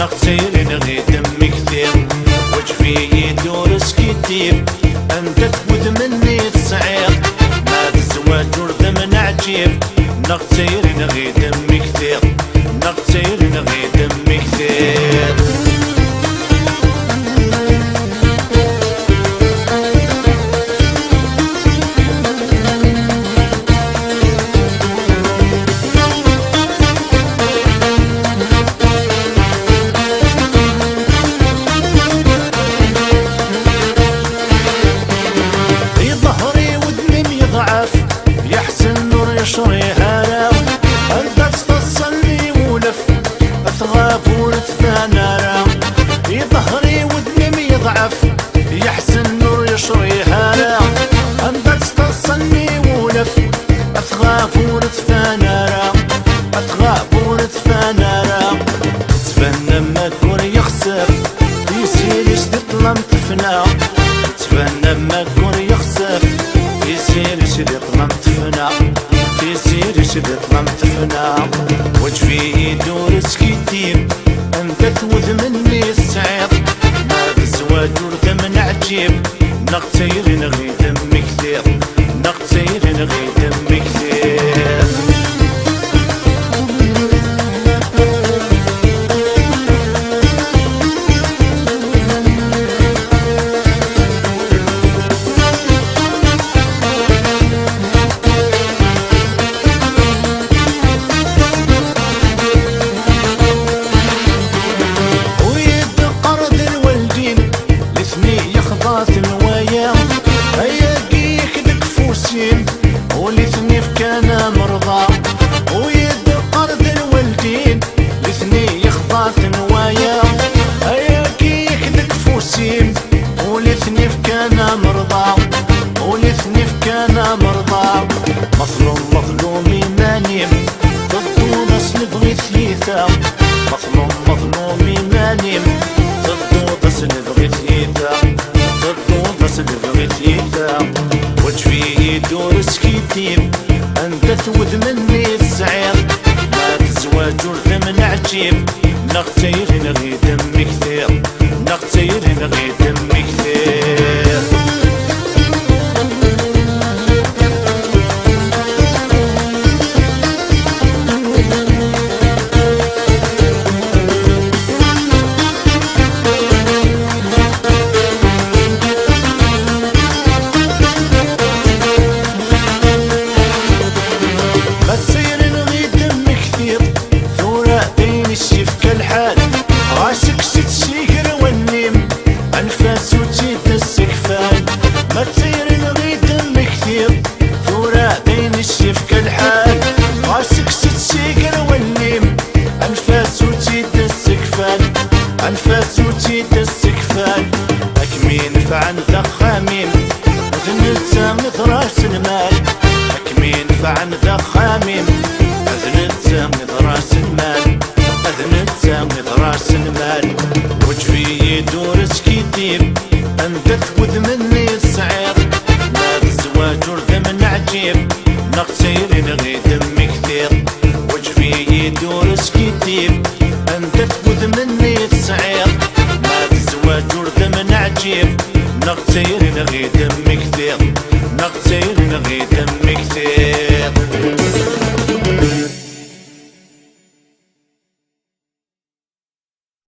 نغتير نغي دم كثير وجفي يدور سكيتير انت تفوت مني تصعير ما الزواج ورد من عجيب نغتير نغي دم كثير نغتير نغي دم كثير يشري هراو انت تصلي ولف اثغاب ونتفانى راو في ظهري ودمي يضعف يحسن نور يشري هراو انت تصلي ولف اثغاب ونتفانى راو اثغاب ونتفانى راو تفنى ما كون يخسف يسير يشد طلمت فنا تفنى ما كون يخسف يسير يشد طلمت فنا يسير يشد طلمت فنا وجفي يدور سكيتير انت توذ مني السعير ما بالزواج ورد من عجيب نغتير نغي دم كثير نغتير نغي دم كثير الوايا هياكيك دكفوسين ولثني كان مرضى ويد قرد الوالدين لثني يخضات نوايا هياكيك دكفوسين ولثني كان مرضى ولثني كان مرضى مظلوم مظلومي مانيم ضدو ناس نبغي ثيثا مظلوم مظلومي مانيم ضدو ناس نبغي ثيثا وجفي يدور سكيتير انت توذ مني السعير ما الزواج ورد من عجيب نغتير نغي دم كثير نغتير نغي دم كثير راسك ستشيكر والنيم انفاس وتيد السكفان ما تصير نغي دم كثير ثورة بين الشيف كالحال راسك ستشيكر والنيم انفاس وتيد السكفان انفاس وتيد السكفان اكمين فعن ذخامين اذن مثراس المال اكمين فعن ذخامين اذن مثراس المال اذن مثراس المال وجفي يدور سكيتير انت تفوذ مني السعير ما بالزواج ورد من عجيب نغتير نغي دم كثير وجفي يدور سكيتير انت تفوذ مني السعير ما بالزواج ورد من عجيب نغتير نغي دم كثير نغتير نغي دم كثير